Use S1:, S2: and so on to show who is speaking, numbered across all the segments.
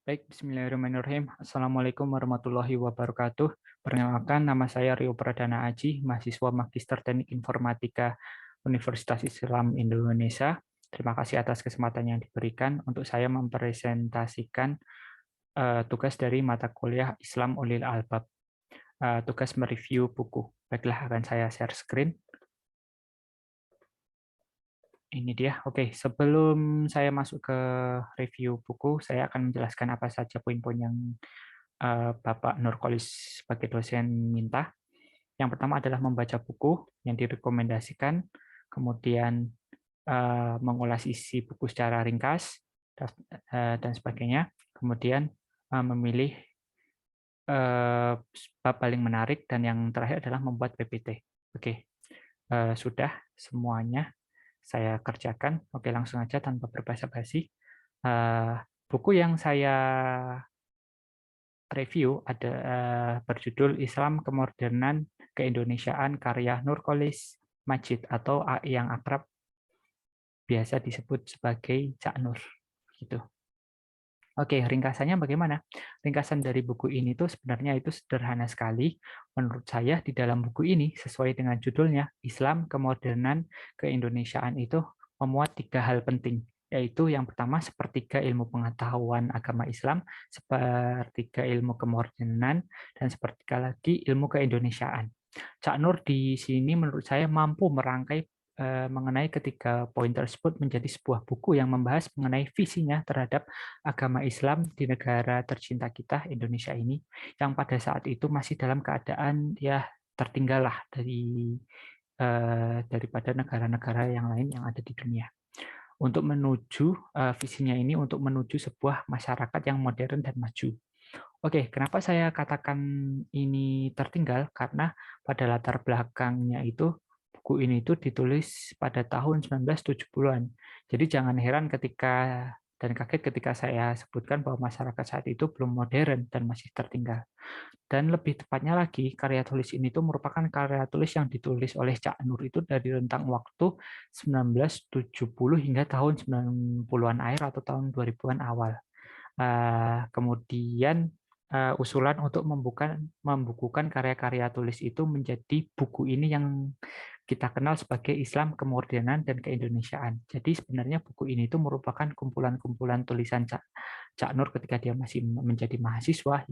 S1: Baik, bismillahirrahmanirrahim. Assalamualaikum warahmatullahi wabarakatuh. Perkenalkan, nama saya Rio Pradana Aji, mahasiswa Magister Teknik Informatika Universitas Islam Indonesia. Terima kasih atas kesempatan yang diberikan untuk saya mempresentasikan tugas dari mata kuliah Islam Ulil Albab, tugas mereview buku. Baiklah, akan saya share screen. Ini dia. Oke, sebelum saya masuk ke review buku, saya akan menjelaskan apa saja poin-poin yang Bapak Nurkolis sebagai dosen minta. Yang pertama adalah membaca buku yang direkomendasikan, kemudian mengulas isi buku secara ringkas, dan sebagainya. Kemudian memilih bab paling menarik, dan yang terakhir adalah membuat PPT. Oke, sudah semuanya saya kerjakan. Oke, langsung aja tanpa berbasa-basi. Buku yang saya review ada berjudul Islam Kemodernan Keindonesiaan karya Nurkolis Majid atau yang akrab biasa disebut sebagai Cak Nur. Gitu. Oke, ringkasannya bagaimana? Ringkasan dari buku ini tuh sebenarnya itu sederhana sekali. Menurut saya di dalam buku ini sesuai dengan judulnya Islam Kemodernan Keindonesiaan itu memuat 3 hal penting, yaitu yang pertama sepertiga ilmu pengetahuan agama Islam, sepertiga ilmu kemodernan, dan sepertiga lagi ilmu keindonesiaan. Cak Nur di sini menurut saya mampu merangkai mengenai ketiga poin tersebut menjadi sebuah buku yang membahas mengenai visinya terhadap agama Islam di negara tercinta kita, Indonesia ini, yang pada saat itu masih dalam keadaan ya tertinggal lah daripada negara-negara yang lain yang ada di dunia. Untuk menuju visinya ini untuk menuju sebuah masyarakat yang modern dan maju. Oke, kenapa saya katakan ini tertinggal? Karena pada latar belakangnya itu buku ini itu ditulis pada tahun 1970-an. Jadi jangan heran ketika dan kaget ketika saya sebutkan bahwa masyarakat saat itu belum modern dan masih tertinggal. Dan lebih tepatnya lagi, karya tulis ini tuh merupakan karya tulis yang ditulis oleh Cak Nur itu dari rentang waktu 1970 hingga tahun 90-an akhir atau tahun 2000-an awal. Kemudian usulan untuk membukukan karya-karya tulis itu menjadi buku ini yang kita kenal sebagai Islam Kemodernan dan Keindonesiaan. Jadi sebenarnya buku ini itu merupakan kumpulan-kumpulan tulisan Cak Nur ketika dia masih menjadi mahasiswa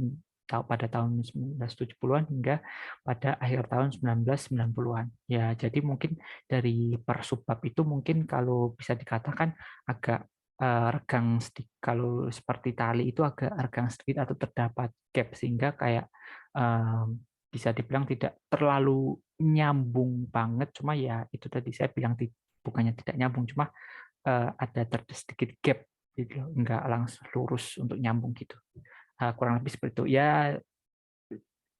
S1: pada tahun 1970-an hingga pada akhir tahun 1990-an. Ya, jadi mungkin dari per subbab itu mungkin kalau bisa dikatakan agak regang sedikit, kalau seperti tali itu agak regang sedikit atau terdapat gap sehingga kayak bisa dibilang tidak terlalu nyambung banget, cuma ya itu tadi saya bilang bukannya tidak nyambung, cuma ada sedikit gap gitu, nggak langsung lurus untuk nyambung gitu. Kurang lebih seperti itu. Ya,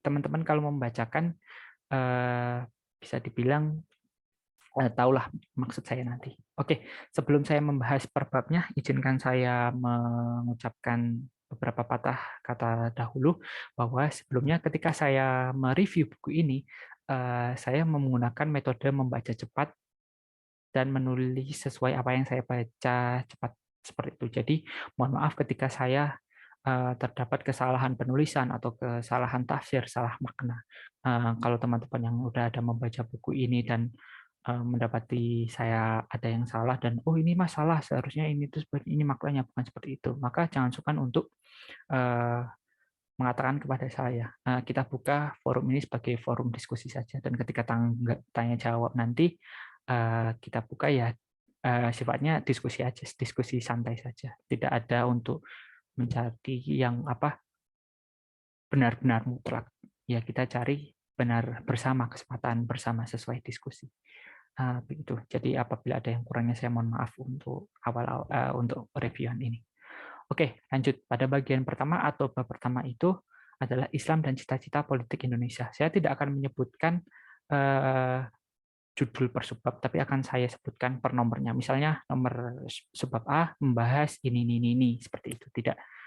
S1: teman-teman kalau membacakan bisa dibilang tahulah maksud saya nanti. Oke, sebelum saya membahas per babnya, izinkan saya mengucapkan beberapa patah kata dahulu bahwa sebelumnya ketika saya mereview buku ini, saya menggunakan metode membaca cepat dan menulis sesuai apa yang saya baca cepat seperti itu. Jadi, mohon maaf ketika saya terdapat kesalahan penulisan atau kesalahan tafsir, salah makna. Kalau teman-teman yang udah ada membaca buku ini dan mendapati saya ada yang salah dan oh ini masalah seharusnya ini tuh seperti ini maknanya bukan seperti itu, maka jangan sukar untuk eh, mengatakan kepada saya. Kita buka forum ini sebagai forum diskusi saja, dan ketika tanya jawab nanti kita buka ya sifatnya diskusi aja, diskusi santai saja, tidak ada untuk mencari yang apa benar-benar mutlak. Ya kita cari benar bersama, kesempatan bersama sesuai diskusi. Begitu. Jadi apabila ada yang kurangnya saya mohon maaf untuk untuk reviewan ini. Oke, lanjut pada bagian pertama atau bab pertama itu adalah Islam dan cita-cita politik Indonesia. Saya tidak akan menyebutkan judul per subbab, tapi akan saya sebutkan per nomornya. Misalnya nomor subbab A membahas ini seperti itu. Tidak.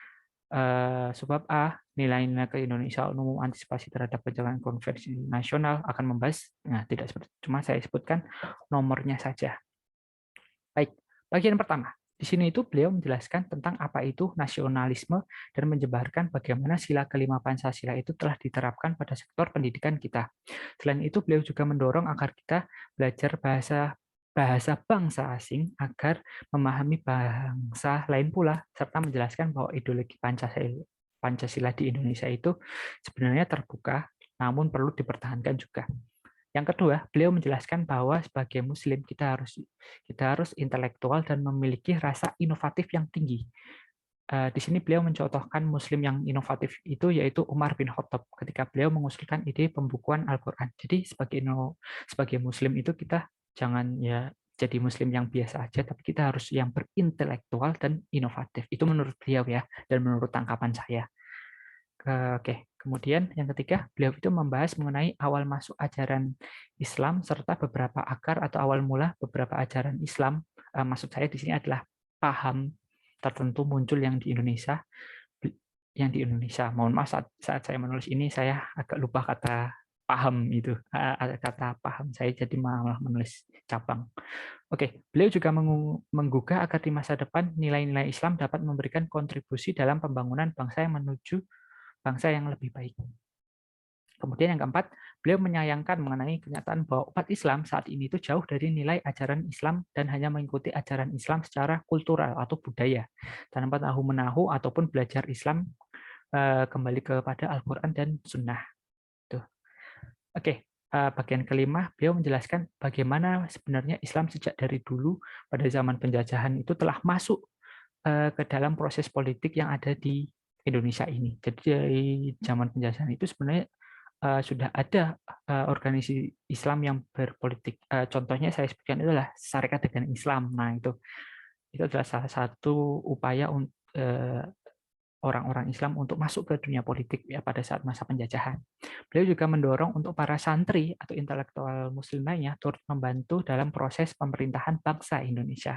S1: Subbab A, nilai-nilai keindonesiaan umum antisipasi terhadap pencegahan konversi nasional akan membahas, nah tidak seperti itu. Cuma saya sebutkan nomornya saja. Baik, bagian pertama. Di sini itu beliau menjelaskan tentang apa itu nasionalisme dan menjebarkan bagaimana sila kelima Pancasila itu telah diterapkan pada sektor pendidikan kita. Selain itu, beliau juga mendorong agar kita belajar bahasa bahasa bangsa asing agar memahami bangsa lain pula, serta menjelaskan bahwa ideologi Pancasila di Indonesia itu sebenarnya terbuka, namun perlu dipertahankan juga. Yang kedua, beliau menjelaskan bahwa sebagai Muslim kita harus intelektual dan memiliki rasa inovatif yang tinggi. Di sini beliau mencontohkan Muslim yang inovatif itu yaitu Umar bin Khattab ketika beliau mengusulkan ide pembukuan Al-Quran. Jadi sebagai Muslim itu kita jangan ya jadi Muslim yang biasa aja, tapi kita harus yang berintelektual dan inovatif. Itu menurut beliau ya, dan menurut tangkapan saya. Oke, kemudian yang ketiga, beliau itu membahas mengenai awal masuk ajaran Islam serta beberapa akar atau awal mula beberapa ajaran Islam. Maksud saya di sini adalah paham tertentu muncul yang di Indonesia. Mohon maaf saat saya menulis ini saya agak lupa kata paham itu, kata paham saya jadi malah menulis cabang. Oke, beliau juga menggugah agar di masa depan nilai-nilai Islam dapat memberikan kontribusi dalam pembangunan bangsa yang menuju bangsa yang lebih baik. Kemudian yang keempat, beliau menyayangkan mengenai kenyataan bahwa umat Islam saat ini itu jauh dari nilai ajaran Islam dan hanya mengikuti ajaran Islam secara kultural atau budaya, tanpa tahu-menahu ataupun belajar Islam kembali kepada Al-Quran dan Sunnah. Tuh. Oke, bagian kelima, beliau menjelaskan bagaimana sebenarnya Islam sejak dari dulu pada zaman penjajahan itu telah masuk ke dalam proses politik yang ada di Indonesia ini. Jadi dari zaman penjajahan itu sebenarnya sudah ada organisasi Islam yang berpolitik. Contohnya saya sebutkan itu adalah Sarekat Dagang Islam. Nah, itu adalah salah satu upaya orang-orang Islam untuk masuk ke dunia politik ya pada saat masa penjajahan. Beliau juga mendorong untuk para santri atau intelektual muslim lainnya turut membantu dalam proses pemerintahan bangsa Indonesia.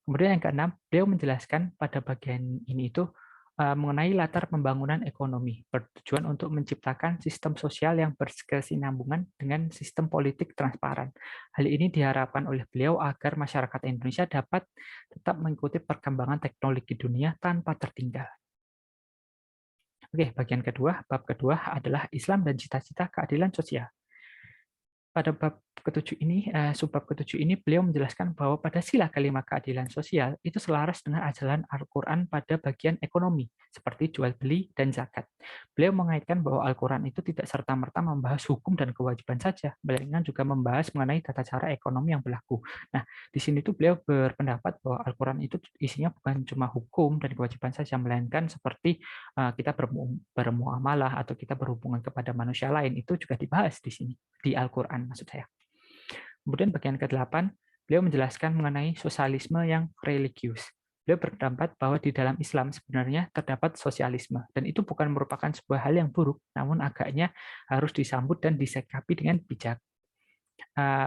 S1: Kemudian yang keenam, beliau menjelaskan pada bagian ini itu mengenai latar pembangunan ekonomi, bertujuan untuk menciptakan sistem sosial yang berkesinambungan dengan sistem politik transparan. Hal ini diharapkan oleh beliau agar masyarakat Indonesia dapat tetap mengikuti perkembangan teknologi dunia tanpa tertinggal. Oke, bagian kedua, bab kedua adalah Islam dan cita-cita keadilan sosial. Pada bab ketujuh ini, subbab ketujuh ini, beliau menjelaskan bahwa pada sila kelima keadilan sosial itu selaras dengan ajaran Al-Quran pada bagian ekonomi, seperti jual beli dan zakat. Beliau mengaitkan bahwa Al-Quran itu tidak serta-merta membahas hukum dan kewajiban saja, melainkan juga membahas mengenai tata cara ekonomi yang berlaku. Nah, di sini tuh beliau berpendapat bahwa Al-Quran itu isinya bukan cuma hukum dan kewajiban saja, melainkan seperti kita bermuamalah atau kita berhubungan kepada manusia lain, itu juga dibahas di sini, di Al-Quran maksud saya. Kemudian bagian ke-8, beliau menjelaskan mengenai sosialisme yang religius. Beliau berpendapat bahwa di dalam Islam sebenarnya terdapat sosialisme, dan itu bukan merupakan sebuah hal yang buruk, namun agaknya harus disambut dan disikapi dengan bijak.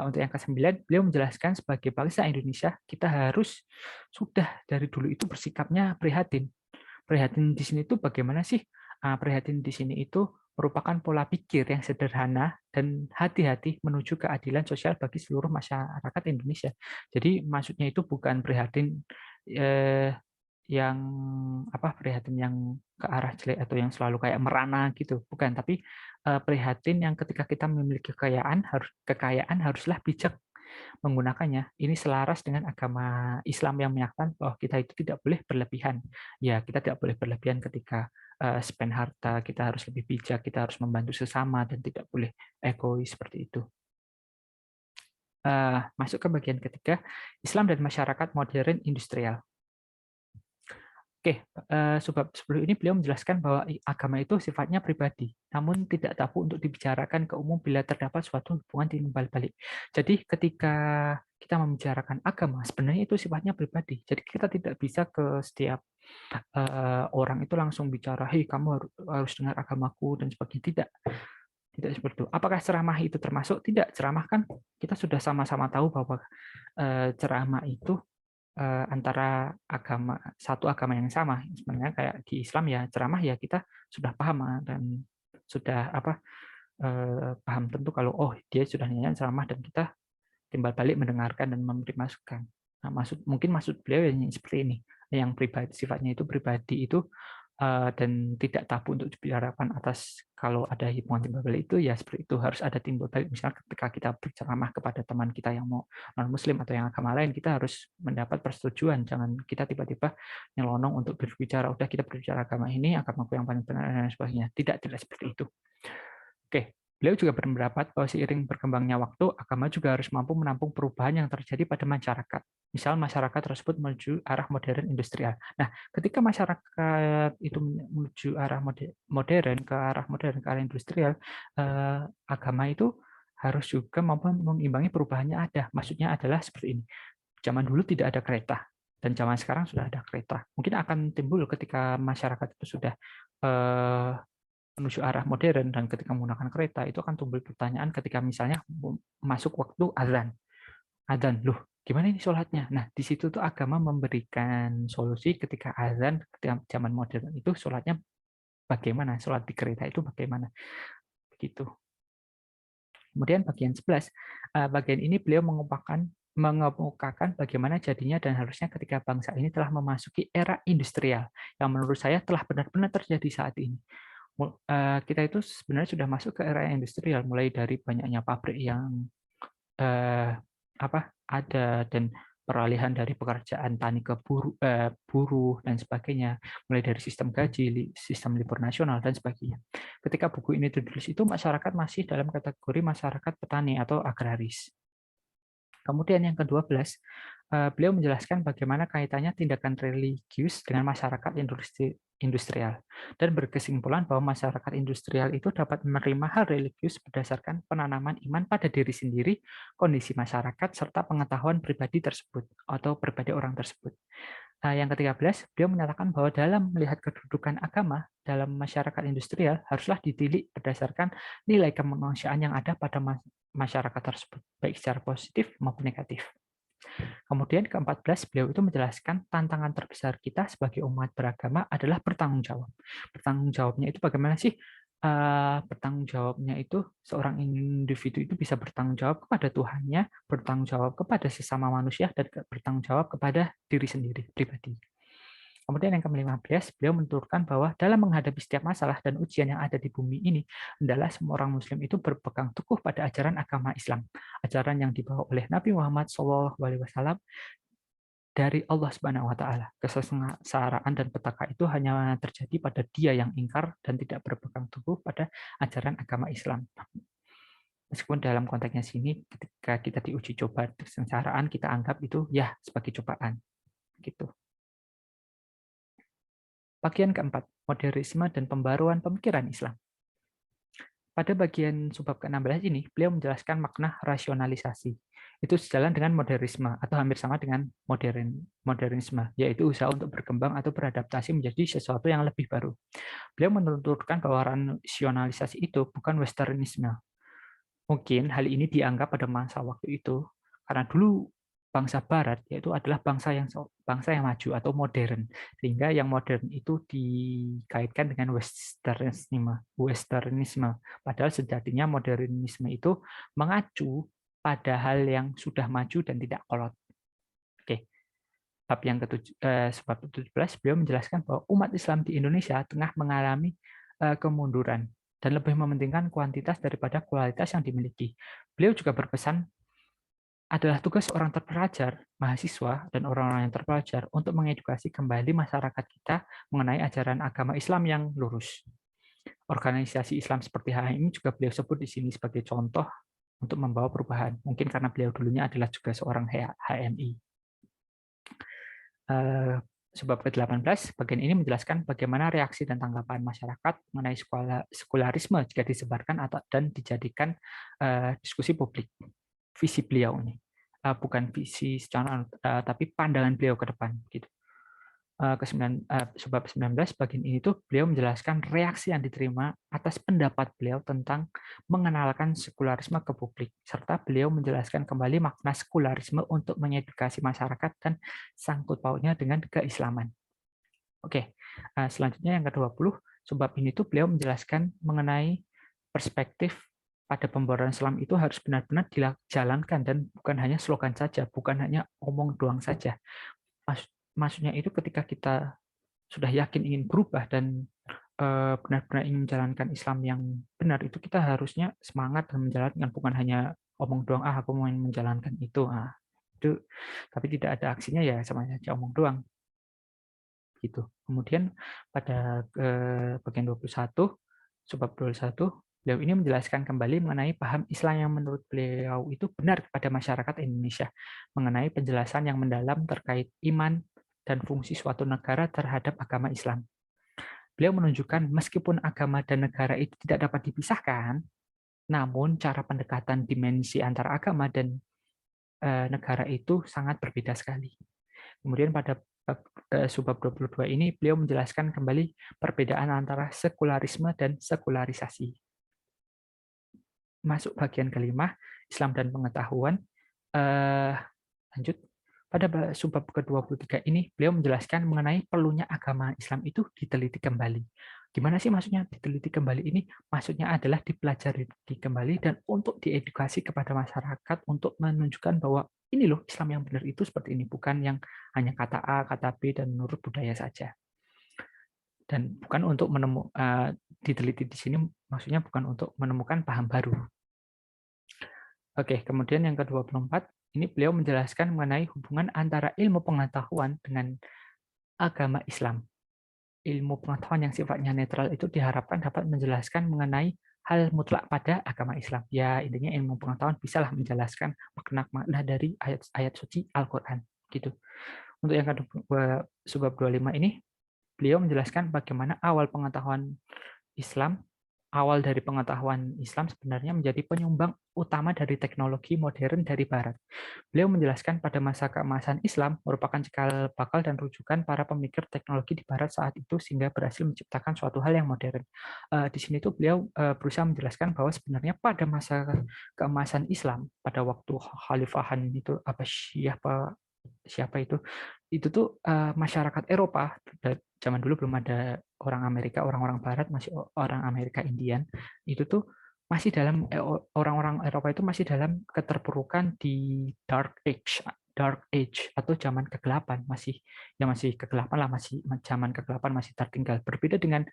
S1: Untuk yang ke-9, beliau menjelaskan sebagai bangsa Indonesia, kita harus sudah dari dulu itu bersikapnya prihatin. Prihatin di sini itu bagaimana sih? Prihatin di sini itu merupakan pola pikir yang sederhana dan hati-hati menuju keadilan sosial bagi seluruh masyarakat Indonesia. Jadi maksudnya itu bukan prihatin yang prihatin yang ke arah jelek atau yang selalu kayak merana gitu, bukan. Tapi prihatin yang ketika kita memiliki kekayaan haruslah bijak menggunakannya. Ini selaras dengan agama Islam yang menyatakan bahwa kita itu tidak boleh berlebihan. Ya, kita tidak boleh berlebihan ketika spend harta, kita harus lebih bijak, kita harus membantu sesama, dan tidak boleh egois seperti itu. Masuk ke bagian ketiga, Islam dan masyarakat modern industrial. Oke, sebelum ini beliau menjelaskan bahwa agama itu sifatnya pribadi, namun tidak tabu untuk dibicarakan ke umum bila terdapat suatu hubungan timbal balik. Jadi ketika kita membicarakan agama, sebenarnya itu sifatnya pribadi. Jadi kita tidak bisa ke setiap orang itu langsung bicara, hei kamu harus dengar agamaku dan sebagainya. Tidak seperti itu. Apakah ceramah itu termasuk? Tidak, ceramah kan kita sudah sama-sama tahu bahwa ceramah itu antara satu agama yang sama. Sebenarnya kayak di Islam ya ceramah ya kita sudah paham dan sudah paham tentu kalau dia sudah nyanyi ceramah dan kita timbal balik mendengarkan dan memberi masukan. Nah, mungkin maksud beliau yang seperti ini, yang pribadi, sifatnya itu pribadi itu, dan tidak tabu untuk dibicarakan atas kalau ada hubungan timbal balik itu ya seperti itu, harus ada timbal balik. Misalnya ketika kita berceramah kepada teman kita yang mau non muslim atau yang agama lain, kita harus mendapat persetujuan, jangan kita tiba-tiba nyelonong untuk berbicara, udah kita berbicara agama ini, agamaku yang paling benar dan sebagainya. Tidak seperti itu. Oke, beliau juga berpendapat bahwa seiring berkembangnya waktu, agama juga harus mampu menampung perubahan yang terjadi pada masyarakat. Misal masyarakat tersebut menuju arah modern industrial. Nah, ketika masyarakat itu menuju arah modern, ke arah industrial, agama itu harus juga mampu mengimbangi perubahannya ada. Maksudnya adalah seperti ini. Zaman dulu tidak ada kereta, dan zaman sekarang sudah ada kereta. Mungkin akan timbul ketika masyarakat itu sudah menuju arah modern dan ketika menggunakan kereta itu akan timbul pertanyaan ketika misalnya masuk waktu azan loh, gimana ini sholatnya? Nah, di situ tuh agama memberikan solusi ketika azan, ketika zaman modern itu sholatnya bagaimana, sholat di kereta itu bagaimana, begitu. Kemudian bagian 11, bagian ini beliau mengemukakan bagaimana jadinya dan harusnya ketika bangsa ini telah memasuki era industrial, yang menurut saya telah benar-benar terjadi saat ini. Kita itu sebenarnya sudah masuk ke era industrial, mulai dari banyaknya pabrik yang ada, dan peralihan dari pekerjaan tani ke buruh dan sebagainya, mulai dari sistem gaji, sistem libur nasional dan sebagainya. Ketika buku ini ditulis itu masyarakat masih dalam kategori masyarakat petani atau agraris. Kemudian yang ke-12, beliau menjelaskan bagaimana kaitannya tindakan religius dengan masyarakat industrial, dan berkesimpulan bahwa masyarakat industrial itu dapat menerima hal religius berdasarkan penanaman iman pada diri sendiri, kondisi masyarakat, serta pengetahuan pribadi tersebut atau pribadi orang tersebut. Yang ke-13, beliau menyatakan bahwa dalam melihat kedudukan agama dalam masyarakat industrial haruslah ditilik berdasarkan nilai kemanusiaan yang ada pada masyarakat tersebut, baik secara positif maupun negatif. Kemudian ke-14, beliau itu menjelaskan tantangan terbesar kita sebagai umat beragama adalah bertanggung jawab. Bertanggung jawabnya itu bagaimana sih? Bertanggung jawabnya itu seorang individu itu bisa bertanggung jawab kepada Tuhannya, bertanggung jawab kepada sesama manusia, dan bertanggung jawab kepada diri sendiri pribadi. Kemudian yang ke-15, beliau menuturkan bahwa dalam menghadapi setiap masalah dan ujian yang ada di bumi ini, adalah semua orang Muslim itu berpegang teguh pada ajaran agama Islam, ajaran yang dibawa oleh Nabi Muhammad SAW dari Allah Subhanahu Wa Taala. Kesengsaraan dan petaka itu hanya terjadi pada dia yang ingkar dan tidak berpegang teguh pada ajaran agama Islam. Meskipun dalam konteksnya sini, ketika kita diuji coba kesengsaraan, kita anggap itu ya sebagai cobaan, gitu. Bagian keempat, modernisme dan pembaruan pemikiran Islam. Pada bagian subbab ke-16 ini, beliau menjelaskan makna rasionalisasi. Itu sejalan dengan modernisme, atau hampir sama dengan modernisme, yaitu usaha untuk berkembang atau beradaptasi menjadi sesuatu yang lebih baru. Beliau menuturkan bahwa rasionalisasi itu bukan westernisme. Mungkin hal ini dianggap pada masa waktu itu, karena dulu bangsa Barat yaitu adalah bangsa yang maju atau modern, sehingga yang modern itu dikaitkan dengan westernisme. Padahal sejatinya modernisme itu mengacu pada hal yang sudah maju dan tidak kolot. Oke. Bab yang sebab 17, beliau menjelaskan bahwa umat Islam di Indonesia tengah mengalami kemunduran dan lebih mementingkan kuantitas daripada kualitas yang dimiliki. Beliau juga berpesan adalah tugas orang terpelajar, mahasiswa, dan orang-orang yang terpelajar untuk mengedukasi kembali masyarakat kita mengenai ajaran agama Islam yang lurus. Organisasi Islam seperti HMI juga beliau sebut di sini sebagai contoh untuk membawa perubahan. Mungkin karena beliau dulunya adalah juga seorang HMI. Sebab ke-18, bagian ini menjelaskan bagaimana reaksi dan tanggapan masyarakat mengenai sekularisme jika disebarkan dan dijadikan diskusi publik. Visi beliau ini, bukan visi secara tapi pandangan beliau ke depan, gitu. Sebab 19 bagian ini tuh beliau menjelaskan reaksi yang diterima atas pendapat beliau tentang mengenalkan sekularisme ke publik, serta beliau menjelaskan kembali makna sekularisme untuk mengedukasi masyarakat dan sangkut pautnya dengan keislaman. Oke, selanjutnya yang ke-20, sebab ini tuh beliau menjelaskan mengenai perspektif pada pembaruan Islam itu harus benar-benar dijalankan dan bukan hanya slogan saja, bukan hanya omong doang saja. Maksudnya itu ketika kita sudah yakin ingin berubah dan benar-benar ingin menjalankan Islam yang benar, itu kita harusnya semangat dan menjalankan, bukan hanya omong doang, aku mau menjalankan itu. Itu tapi tidak ada aksinya, ya sama saja omong doang. Gitu. Kemudian pada bagian 21, subbab 21, beliau ini menjelaskan kembali mengenai paham Islam yang menurut beliau itu benar kepada masyarakat Indonesia, mengenai penjelasan yang mendalam terkait iman dan fungsi suatu negara terhadap agama Islam. Beliau menunjukkan meskipun agama dan negara itu tidak dapat dipisahkan, namun cara pendekatan dimensi antara agama dan negara itu sangat berbeda sekali. Kemudian pada subbab 22 ini beliau menjelaskan kembali perbedaan antara sekularisme dan sekularisasi. Masuk bagian kelima, Islam dan pengetahuan. Lanjut. Pada subbab ke-23 ini, beliau menjelaskan mengenai perlunya agama Islam itu diteliti kembali. Gimana sih maksudnya diteliti kembali ini? Maksudnya adalah dipelajari kembali dan untuk diedukasi kepada masyarakat untuk menunjukkan bahwa ini loh Islam yang benar itu seperti ini, bukan yang hanya kata A, kata B, dan menurut budaya saja. Dan bukan untuk diteliti di sini, maksudnya bukan untuk menemukan paham baru. Oke, kemudian yang ke-24, ini beliau menjelaskan mengenai hubungan antara ilmu pengetahuan dengan agama Islam. Ilmu pengetahuan yang sifatnya netral itu diharapkan dapat menjelaskan mengenai hal mutlak pada agama Islam. Ya, intinya ilmu pengetahuan bisalah menjelaskan makna-makna dari ayat-ayat suci Al-Quran. Gitu. Untuk yang kedua, subbab 25 ini, beliau menjelaskan bagaimana awal dari pengetahuan Islam sebenarnya menjadi penyumbang utama dari teknologi modern dari Barat. Beliau menjelaskan pada masa keemasan Islam merupakan cikal bakal dan rujukan para pemikir teknologi di Barat saat itu sehingga berhasil menciptakan suatu hal yang modern. Di sini tuh beliau berusaha menjelaskan bahwa sebenarnya pada masa keemasan Islam, pada waktu Khalifahan itu Abbasiyah siapa itu tuh masyarakat Eropa, zaman dulu belum ada orang Amerika, orang-orang Barat, masih orang Amerika Indian, itu tuh masih dalam orang-orang Eropa itu masih dalam keterpurukan di Dark Age atau zaman kegelapan, masih kegelapan lah, masih zaman kegelapan, masih tertinggal. Berbeda dengan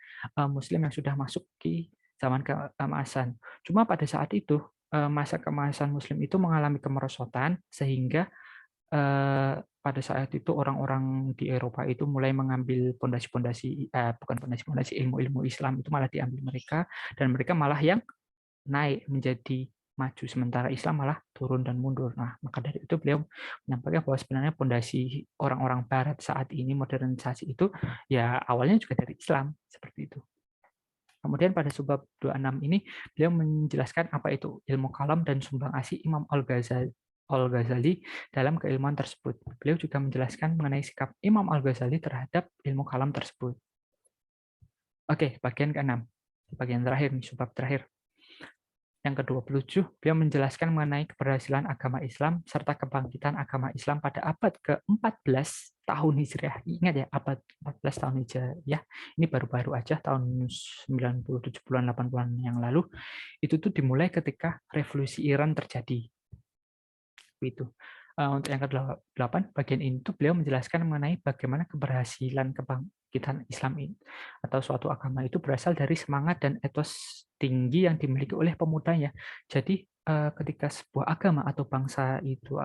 S1: Muslim yang sudah masuk ke zaman keemasan. Cuma pada saat itu masa keemasan Muslim itu mengalami kemerosotan sehingga pada saat itu orang-orang di Eropa itu mulai mengambil bukan pondasi-pondasi ilmu-ilmu Islam itu malah diambil mereka, dan mereka malah yang naik menjadi maju, sementara Islam malah turun dan mundur. Nah, maka dari itu beliau menyampaikan bahwa sebenarnya pondasi orang-orang Barat saat ini modernisasi itu ya awalnya juga dari Islam, seperti itu. Kemudian pada subbab 26 ini beliau menjelaskan apa itu ilmu kalam dan sumbang asi Imam Al-Ghazali dalam keilmuan tersebut. Beliau juga menjelaskan mengenai sikap Imam Al-Ghazali terhadap ilmu kalam tersebut. Oke, bagian ke-6. Bagian terakhir, subbab terakhir. Yang ke-27, beliau menjelaskan mengenai keberhasilan agama Islam serta kebangkitan agama Islam pada abad ke-14 tahun Hijriah. Ingat ya, abad 14 tahun Hijriah. Ini baru-baru aja, tahun 90, 70-an, 80-an yang lalu. Itu tuh dimulai ketika revolusi Iran terjadi. Itu. Untuk yang ke-8, bagian ini tuh beliau menjelaskan mengenai bagaimana keberhasilan kebangkitan Islam ini atau suatu agama itu berasal dari semangat dan etos tinggi yang dimiliki oleh pemudanya. Jadi ketika sebuah agama atau bangsa itu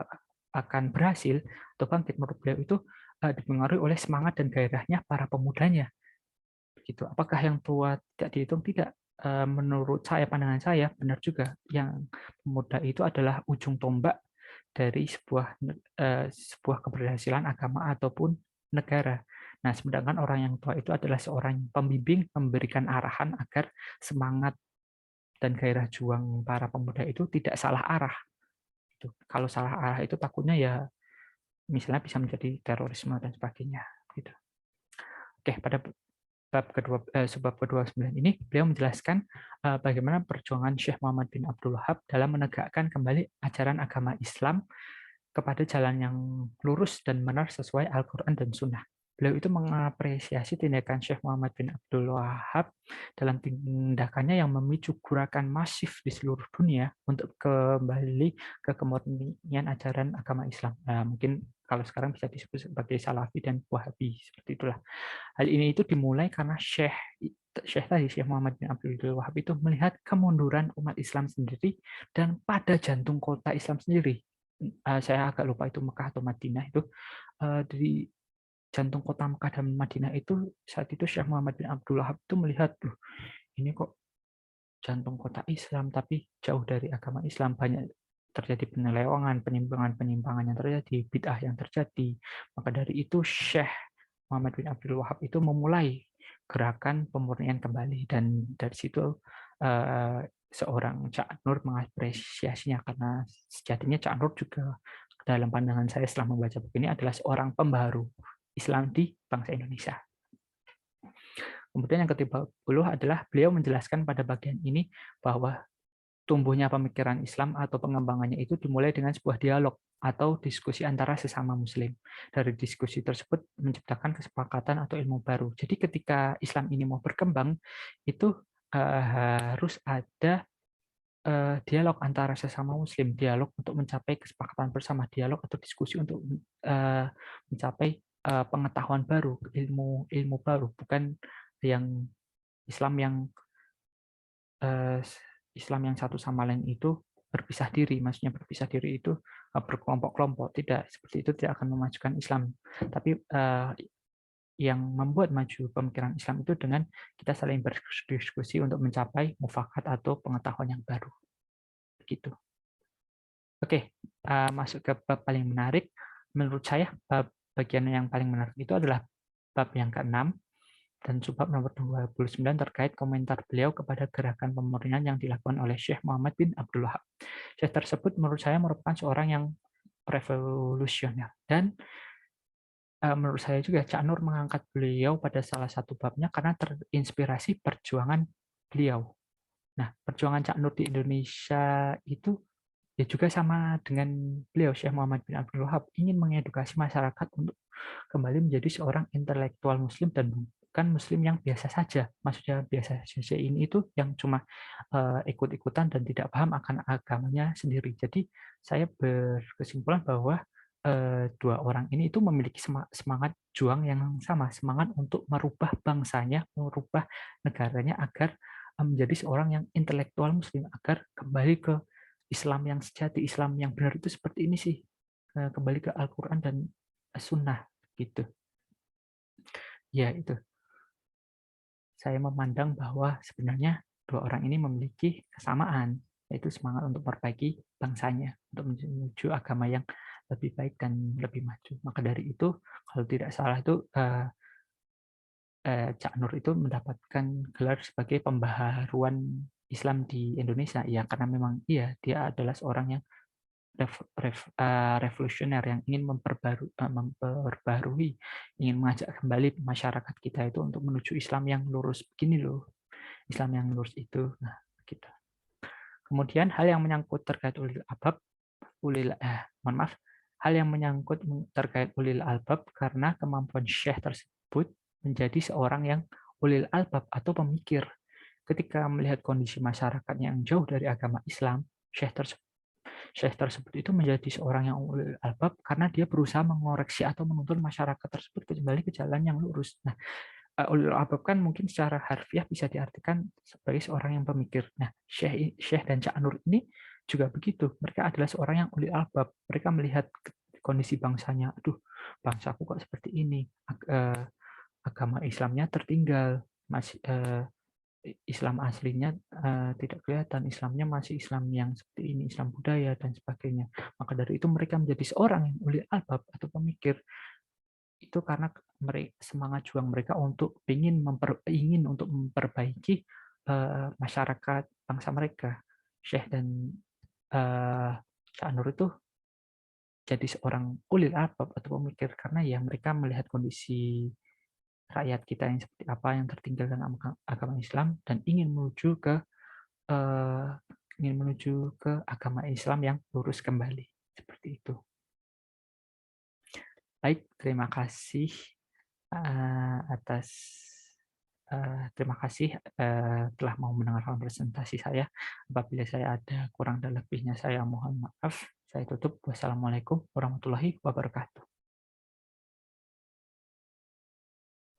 S1: akan berhasil atau bangkit, menurut beliau itu dipengaruhi oleh semangat dan gairahnya para pemudanya. Begitu. Apakah yang tua tidak dihitung? Tidak. Menurut saya, pandangan saya, benar juga. Yang pemuda itu adalah ujung tombak dari sebuah keberhasilan agama ataupun negara. Nah, sedangkan orang yang tua itu adalah seorang pembimbing, memberikan arahan agar semangat dan gairah juang para pemuda itu tidak salah arah. Kalau salah arah itu takutnya ya misalnya bisa menjadi terorisme dan sebagainya. Gitu. Oke, pada subbab ke-29 ini beliau menjelaskan bagaimana perjuangan Syekh Muhammad bin Abdul Wahab dalam menegakkan kembali ajaran agama Islam kepada jalan yang lurus dan benar sesuai Al-Quran dan Sunnah. beliau itu mengapresiasi tindakan Syekh Muhammad bin Abdul Wahab dalam tindakannya yang memicu gerakan masif di seluruh dunia untuk kembali ke kemurnian ajaran agama Islam. Nah, mungkin kalau sekarang bisa disebut sebagai Salafi dan Wahabi, seperti itulah. Hal ini itu dimulai karena Syekh Muhammad bin Abdul Wahab itu melihat kemunduran umat Islam sendiri dan pada jantung kota Islam sendiri. Saya agak lupa itu Mekah atau Madinah itu, di jantung kota Mekah dan Madinah itu saat itu Syekh Muhammad bin Abdul Wahab itu melihat, loh, ini kok jantung kota Islam tapi jauh dari agama Islam, banyak terjadi penyelewengan, penyimpangan-penyimpangan yang terjadi, bid'ah yang terjadi. Maka dari itu Syekh Muhammad bin Abdul Wahab itu memulai gerakan pemurnian kembali, dan dari situ seorang Cak Nur mengapresiasinya karena sejatinya Cak Nur juga dalam pandangan saya setelah membaca buku ini adalah seorang pembaharu Islam di bangsa Indonesia. Kemudian yang ke-30 adalah beliau menjelaskan pada bagian ini bahwa tumbuhnya pemikiran Islam atau pengembangannya itu dimulai dengan sebuah dialog atau diskusi antara sesama muslim. Dari diskusi tersebut menciptakan kesepakatan atau ilmu baru. Jadi ketika Islam ini mau berkembang, itu harus ada dialog antara sesama muslim, dialog untuk mencapai kesepakatan bersama, dialog atau diskusi untuk mencapai pengetahuan baru, ilmu baru, bukan yang Islam yang Islam yang satu sama lain itu berpisah diri. Maksudnya berpisah diri itu berkelompok-kelompok. Tidak, seperti itu tidak akan memajukan Islam. Tapi yang membuat maju pemikiran Islam itu dengan kita saling berdiskusi untuk mencapai mufakat atau pengetahuan yang baru. Begitu. Oke, masuk ke bab paling menarik. Menurut saya, bagian yang paling menarik itu adalah bab yang ke-6 dan subbab nomor 29 terkait komentar beliau kepada gerakan pemurnian yang dilakukan oleh Syekh Muhammad bin Abdul Wahab. Syekh tersebut menurut saya merupakan seorang yang revolusioner, dan menurut saya juga Cak Nur mengangkat beliau pada salah satu babnya karena terinspirasi perjuangan beliau. Nah, perjuangan Cak Nur di Indonesia itu ya juga sama dengan beliau, Syekh Muhammad bin Abdul Wahab, ingin mengedukasi masyarakat untuk kembali menjadi seorang intelektual muslim dan bukan muslim yang biasa saja. Maksudnya biasa saja ini itu yang cuma ikut-ikutan dan tidak paham akan agamanya sendiri. Jadi saya berkesimpulan bahwa dua orang ini itu memiliki semangat juang yang sama, semangat untuk merubah bangsanya, merubah negaranya agar menjadi seorang yang intelektual muslim, agar kembali ke Islam yang sejati, Islam yang benar itu seperti ini sih, kembali ke Al-Quran dan Sunnah gitu. Ya itu, saya memandang bahwa sebenarnya dua orang ini memiliki kesamaan, yaitu semangat untuk memperbaiki bangsanya, untuk menuju agama yang lebih baik dan lebih maju. Maka dari itu, kalau tidak salah itu Cak Nur itu mendapatkan gelar sebagai pembaharuan Islam di Indonesia. Ya, karena memang iya, dia adalah seorang yang revolusioner yang ingin memperbarui, ingin mengajak kembali masyarakat kita itu untuk menuju Islam yang lurus. Begini loh, Islam yang lurus itu. Nah, gitu. Kemudian hal yang menyangkut terkait ulil albab, mohon maaf, hal yang menyangkut terkait ulil albab karena kemampuan syekh tersebut menjadi seorang yang ulil albab atau pemikir. Ketika melihat kondisi masyarakat yang jauh dari agama Islam, Syekh tersebut itu menjadi seorang yang ulil albab karena dia berusaha mengoreksi atau menuntun masyarakat tersebut kembali ke jalan yang lurus. Nah, ulil albab kan mungkin secara harfiah bisa diartikan sebagai seorang yang pemikir. Nah, Syekh dan Cak Nur ini juga begitu. Mereka adalah seorang yang ulil albab. Mereka melihat kondisi bangsanya, aduh, bangsaku kok seperti ini. Agama Islamnya tertinggal, masih Islam aslinya tidak kelihatan, Islamnya masih Islam yang seperti ini, Islam budaya dan sebagainya. Maka dari itu mereka menjadi seorang yang ulil albab atau pemikir. Itu karena semangat juang mereka untuk ingin untuk memperbaiki masyarakat bangsa mereka. Syekh dan Cak Nur itu jadi seorang ulil albab atau pemikir karena ya mereka melihat kondisi rakyat kita yang seperti apa, yang tertinggal dalam agama Islam, dan eh, ingin menuju ke agama Islam yang lurus kembali. Seperti itu. Baik, terima kasih. atas terima kasih telah mau mendengarkan presentasi saya. Apabila saya ada kurang dan lebihnya saya mohon maaf. Saya tutup. Wassalamualaikum warahmatullahi wabarakatuh.